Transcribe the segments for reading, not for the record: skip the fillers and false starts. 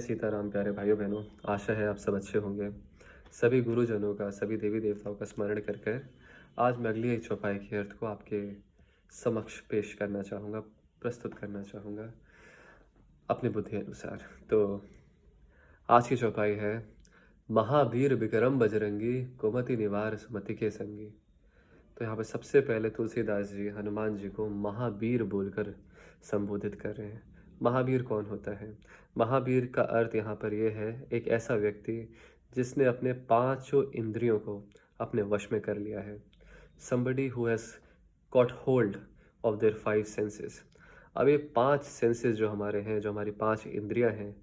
सीताराम प्यारे भाइयों बहनों, आशा है आप सब अच्छे होंगे। सभी गुरुजनों का, सभी देवी देवताओं का स्मरण कर कर आज मैं अगली एक चौपाई के अर्थ को आपके समक्ष पेश करना चाहूँगा, प्रस्तुत करना चाहूँगा अपनी बुद्धि अनुसार। तो आज की चौपाई है, महावीर विक्रम बजरंगी, कुमति निवार सुमति के संगी। तो यहाँ पर सबसे पहले तुलसीदास जी हनुमान जी को महावीर बोलकर संबोधित कर रहे हैं। महावीर कौन होता है? महावीर का अर्थ यहाँ पर यह है, एक ऐसा व्यक्ति जिसने अपने पांचों इंद्रियों को अपने वश में कर लिया है। somebody who has got hold of their five senses। अब ये पांच सेंसेस जो हमारे हैं, जो हमारी पांच इंद्रियां हैं,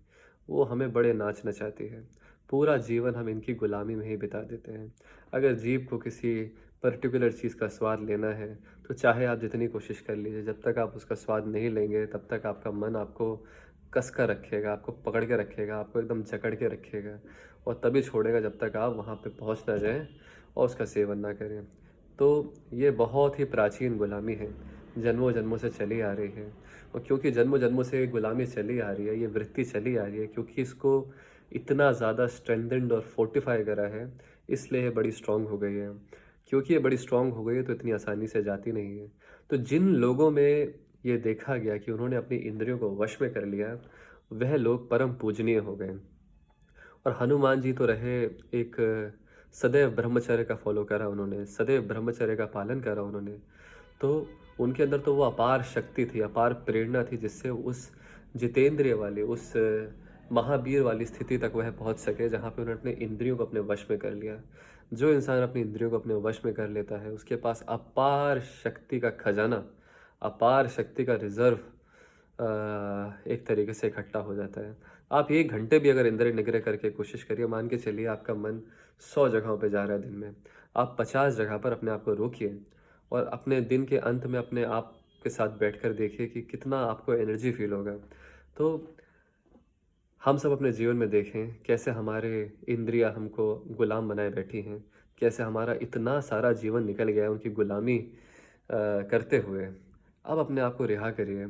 वो हमें बड़े नाच नचाती है। पूरा जीवन हम इनकी गुलामी में ही बिता देते हैं। अगर जीभ को किसी पर्टिकुलर चीज़ का स्वाद लेना है तो चाहे आप जितनी कोशिश कर लीजिए, जब तक आप उसका स्वाद नहीं लेंगे तब तक आपका मन आपको कस कर रखेगा, आपको पकड़ के रखेगा, आपको एकदम जकड़ के रखेगा और तभी छोड़ेगा जब तक आप वहाँ पे पहुँच ना जाएं और उसका सेवन ना करें। तो ये बहुत ही प्राचीन गुलामी है, जन्मों जन्मों से चली आ रही है। और क्योंकि जन्मों जन्मों से ये गुलामी चली आ रही है, ये वृत्ति चली आ रही है, क्योंकि इसको इतना ज़्यादा स्ट्रेंथेंड और फोर्टिफाई करा है, इसलिए ये बड़ी स्ट्रांग हो गई है। क्योंकि ये बड़ी स्ट्रांग हो गई है तो इतनी आसानी से जाती नहीं है। तो जिन लोगों में ये देखा गया कि उन्होंने अपनी इंद्रियों को वश में कर लिया, वह लोग परम पूजनीय हो गए। और हनुमान जी तो रहे एक सदैव ब्रह्मचर्य का फॉलो करा उन्होंने, सदैव ब्रह्मचर्य का पालन करा उन्होंने। तो उनके अंदर तो वो अपार शक्ति थी, अपार प्रेरणा थी, जिससे उस जितेंद्रिय वाली, उस महावीर वाली स्थिति तक वह पहुंच सके जहां पे उन्होंने अपने इंद्रियों को अपने वश में कर लिया। जो इंसान अपनी इंद्रियों को अपने वश में कर लेता है, उसके पास अपार शक्ति का खजाना, अपार शक्ति का रिजर्व एक तरीके से इकट्ठा हो जाता है। आप 1 घंटे भी अगर इंद्रिय निग्रह करके कोशिश करिए, मान के चलिए आपका मन 100 जगहों पे जा रहा है दिन में, आप 50 जगह पर अपने आप को रोकिए और अपने दिन के अंत में अपने आप के साथ बैठकर देखिए कि कितना आपको एनर्जी फील होगा। तो हम सब अपने जीवन में देखें कैसे हमारे इंद्रियां हमको गुलाम बनाए बैठी हैं, कैसे हमारा इतना सारा जीवन निकल गया है उनकी गुलामी करते हुए। अब अपने आप को रिहा करिए,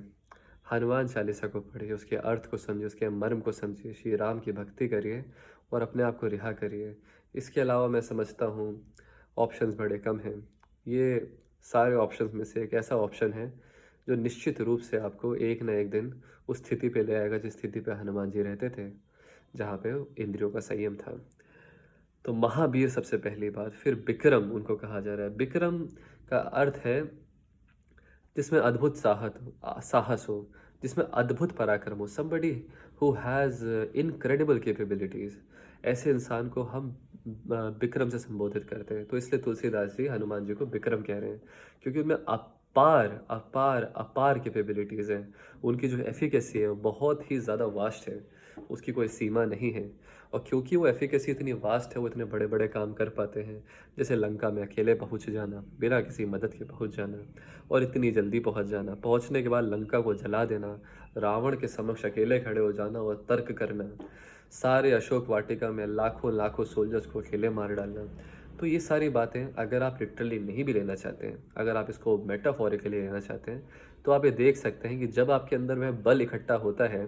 हनुमान चालीसा को पढ़िए, उसके अर्थ को समझिए, उसके मर्म को समझिए, श्री राम की भक्ति करिए और अपने आप को रिहा करिए। इसके अलावा मैं समझता हूँ ऑप्शंस बड़े कम हैं। ये सारे ऑप्शंस में से एक ऐसा ऑप्शन है जो निश्चित रूप से आपको एक ना एक दिन उस स्थिति पे ले आएगा जिस स्थिति पे हनुमान जी रहते थे, जहाँ पे इंद्रियों का संयम था। तो महावीर सबसे पहली बात, फिर विक्रम उनको कहा जा रहा है। विक्रम का अर्थ है जिसमें अद्भुत साहस हो, जिसमें अद्भुत पराक्रम हो, somebody who has incredible capabilities। ऐसे इंसान को हम विक्रम से संबोधित करते हैं। तो इसलिए तुलसीदास जी हनुमान जी को विक्रम कह रहे हैं, क्योंकि उनमें अपार अपार अपार कैपेबिलिटीज़ हैं। उनकी जो एफिकेसी है वो बहुत ही ज़्यादा वास्ट है, उसकी कोई सीमा नहीं है। और क्योंकि वो एफिकेसी इतनी वास्ट है, वो इतने बड़े बड़े काम कर पाते हैं, जैसे लंका में अकेले पहुंच जाना, बिना किसी मदद के पहुंच जाना और इतनी जल्दी पहुंच जाना, पहुंचने के बाद लंका को जला देना, रावण के समक्ष अकेले खड़े हो जाना और तर्क करना, सारे अशोक वाटिका में लाखों लाखों सोल्जर्स को अकेले मार डालना। तो ये सारी बातें अगर आप लिटरली नहीं भी लेना चाहते हैं, अगर आप इसको मेटाफोरिकली लेना चाहते हैं, तो आप ये देख सकते हैं कि जब आपके अंदर वह बल इकट्ठा होता है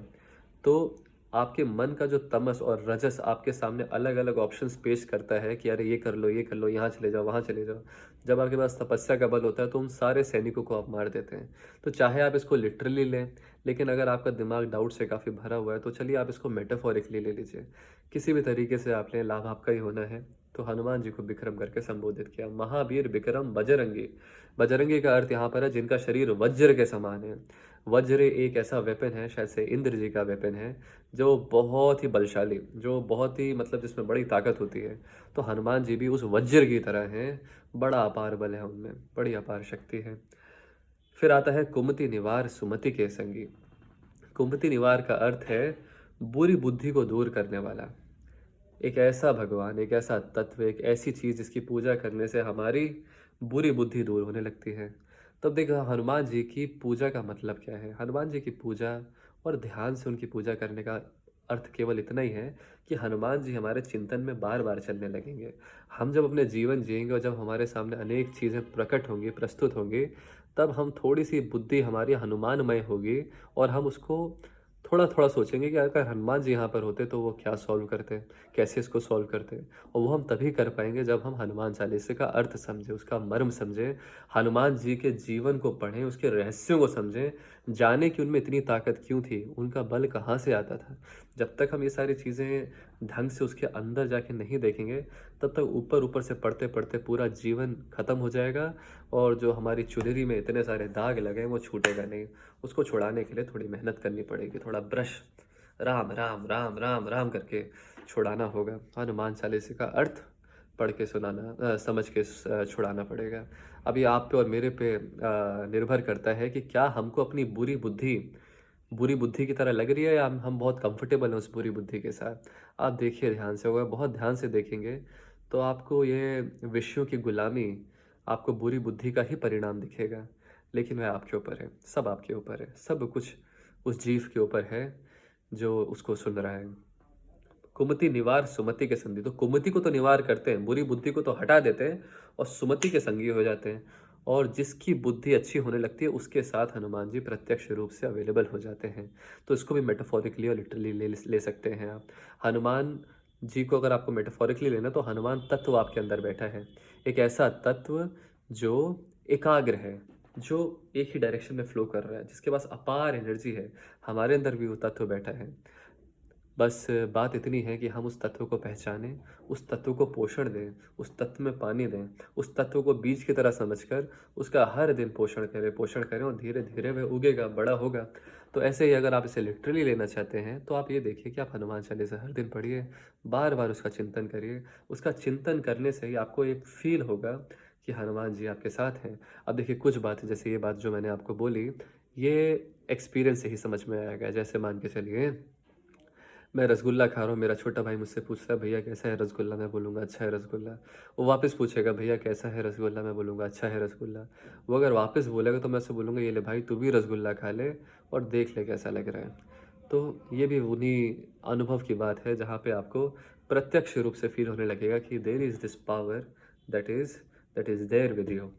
तो आपके मन का जो तमस और रजस आपके सामने अलग अलग ऑप्शंस पेश करता है कि अरे ये कर लो, ये कर लो, यहाँ चले जाओ, वहाँ चले जाओ। जब आपके पास तपस्या का बल होता है तो उन सारे सैनिकों को आप मार देते हैं। तो चाहे आप इसको लिटरली लें, लेकिन अगर आपका दिमाग डाउट से काफ़ी भरा हुआ है तो चलिए आप इसको मेटाफोरिकली ले लीजिए। किसी भी तरीके से आप लें, लाभ आपका ही होना है। तो हनुमान जी को विक्रम करके संबोधित किया, महावीर विक्रम बजरंगी। बजरंगी का अर्थ यहाँ पर है जिनका शरीर वज्र के समान है। वज्र एक ऐसा वेपन है, शायद से इंद्र जी का वेपन है, जो बहुत ही बलशाली, जो बहुत ही मतलब जिसमें बड़ी ताकत होती है। तो हनुमान जी भी उस वज्र की तरह हैं, बड़ा अपार बल है उनमें, बड़ी अपार शक्ति है। फिर आता है कुमति निवार सुमति के संगी। कुमति निवार का अर्थ है बुरी बुद्धि को दूर करने वाला। एक ऐसा भगवान, एक ऐसा तत्व, एक ऐसी चीज़ जिसकी पूजा करने से हमारी बुरी बुद्धि दूर होने लगती है। तब देखो हनुमान जी की पूजा का मतलब क्या है। हनुमान जी की पूजा और ध्यान से उनकी पूजा करने का अर्थ केवल इतना ही है कि हनुमान जी हमारे चिंतन में बार बार चलने लगेंगे। हम जब अपने जीवन जिएंगे और जब हमारे सामने अनेक चीज़ें प्रकट होंगी, प्रस्तुत होंगी, तब हम थोड़ी सी बुद्धि हमारी हनुमानमय होगी और हम उसको थोड़ा थोड़ा सोचेंगे कि अगर हनुमान जी यहाँ पर होते तो वो क्या सॉल्व करते, कैसे इसको सॉल्व करते। और वो हम तभी कर पाएंगे जब हम हनुमान चालीसा का अर्थ समझें, उसका मर्म समझें, हनुमान जी के जीवन को पढ़ें, उसके रहस्यों को समझें, जाने कि उनमें इतनी ताकत क्यों थी, उनका बल कहाँ से आता था। जब तक हम ये सारी चीज़ें ढंग से उसके अंदर जाके नहीं देखेंगे, तब तक ऊपर ऊपर से पढ़ते पढ़ते पूरा जीवन ख़त्म हो जाएगा, और जो हमारी चुनरी में इतने सारे दाग लगे हैं वो छूटेगा नहीं। उसको छुड़ाने के लिए थोड़ी मेहनत करनी पड़ेगी, थोड़ा ब्रश राम राम राम राम राम करके छुड़ाना होगा। हनुमान चालीसा का अर्थ पढ़ के सुनाना, समझ के छुड़ाना पड़ेगा। अब ये आप पे और मेरे पे निर्भर करता है कि क्या हमको अपनी बुरी बुद्धि की तरह लग रही है, या हम बहुत कंफर्टेबल हैं उस बुरी बुद्धि के साथ। आप देखिए ध्यान से, होगा बहुत ध्यान से देखेंगे तो आपको ये विषयों की गुलामी, आपको बुरी बुद्धि का ही परिणाम दिखेगा। लेकिन वह आपके ऊपर है, सब आपके ऊपर है, सब कुछ उस जीव के ऊपर है जो उसको सुन रहा है। कुमति निवार सुमति के संगी, तो कुमति को तो निवार करते हैं, बुरी बुद्धि को तो हटा देते हैं और सुमति के संगी हो जाते हैं। और जिसकी बुद्धि अच्छी होने लगती है उसके साथ हनुमान जी प्रत्यक्ष रूप से अवेलेबल हो जाते हैं। तो इसको भी मेटाफोरिकली और लिटरली ले सकते हैं आप। हनुमान जी को अगर आपको मेटाफोरिकली लेना, तो हनुमान तत्व आपके अंदर बैठा है, एक ऐसा तत्व जो एकाग्र है, जो एक ही डायरेक्शन में फ्लो कर रहा है, जिसके पास अपार एनर्जी है। हमारे अंदर भी वो तत्व बैठा है। बस बात इतनी है कि हम उस तत्व को पहचानें, उस तत्व को पोषण दें, उस तत्व में पानी दें, उस तत्व को बीज की तरह समझकर उसका हर दिन पोषण करें, और धीरे धीरे वह उगेगा, बड़ा होगा। तो ऐसे ही अगर आप इसे लिटरली लेना चाहते हैं, तो आप ये देखिए कि आप हनुमान चालीसा हर दिन पढ़िए, बार बार उसका चिंतन करिए। उसका चिंतन करने से ही आपको एक फील होगा कि हनुमान जी आपके साथ हैं। अब देखिए कुछ बातें, जैसे ये बात जो मैंने आपको बोली, ये एक्सपीरियंस से ही समझ में आएगा। जैसे मान के चलिए मैं रसगुल्ला खा रहा हूँ, मेरा छोटा भाई मुझसे पूछता है भैया कैसा है रसगुल्ला, मैं बोलूँगा अच्छा है रसगुल्ला। वो वापस पूछेगा भैया कैसा है रसगुल्ला, मैं बोलूँगा अच्छा है रसगुल्ला। वो अगर वापस बोलेगा तो मैं उससे बोलूँगा ये ले भाई तू भी रसगुल्ला खा ले और देख ले कैसा लग रहा है। तो ये भी उन्हीं अनुभव की बात है जहाँ पे आपको प्रत्यक्ष रूप से फील होने लगेगा कि there is this power that is there with you.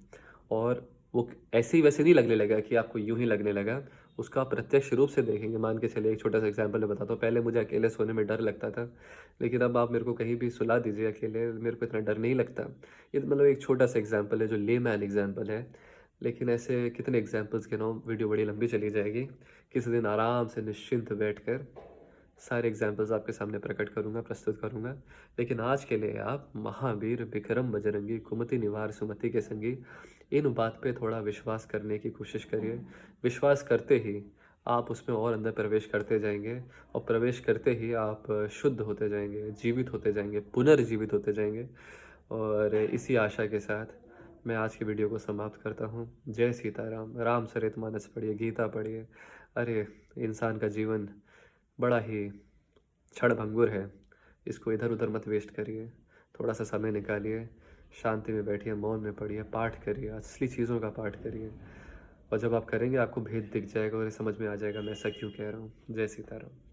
और वो ऐसे ही वैसे नहीं लगने लगा कि आपको यूं ही लगने लगा, उसका आप प्रत्यक्ष रूप से देखेंगे। मान के चलिए एक छोटा सा एग्जांपल मैं बताता हूँ। पहले मुझे अकेले सोने में डर लगता था, लेकिन अब आप मेरे को कहीं भी सुला दीजिए अकेले, मेरे को इतना डर नहीं लगता। ये मतलब एक छोटा सा एग्जांपल है जो लेमैन एग्जांपल है, लेकिन ऐसे कितने एग्जांपल्स गिनाऊं, वीडियो बड़ी लंबी चली जाएगी। किसी दिन आराम से निश्चिंत बैठकर सारे एग्जाम्पल्स आपके सामने प्रकट करूंगा, प्रस्तुत करूंगा। लेकिन आज के लिए आप महावीर विक्रम बजरंगी कुमति निवार सुमति के संगी, इन बात पे थोड़ा विश्वास करने की कोशिश करिए। विश्वास करते ही आप उसमें और अंदर प्रवेश करते जाएंगे, और प्रवेश करते ही आप शुद्ध होते जाएंगे, जीवित होते जाएंगे, पुनर्जीवित होते जाएंगे। और इसी आशा के साथ मैं आज की वीडियो को समाप्त करता हूँ। जय सीताराम। रामचरितमानस पढ़िए, गीता पढ़िए। अरे इंसान का जीवन बड़ा ही क्षणभंगुर है, इसको इधर उधर मत वेस्ट करिए। थोड़ा सा समय निकालिए, शांति में बैठिए, मौन में पढ़िए, पाठ करिए, असली चीज़ों का पाठ करिए। और जब आप करेंगे आपको भेद दिख जाएगा और ये समझ में आ जाएगा मैं ऐसा क्यों कह रहा हूँ। जय सीताराम।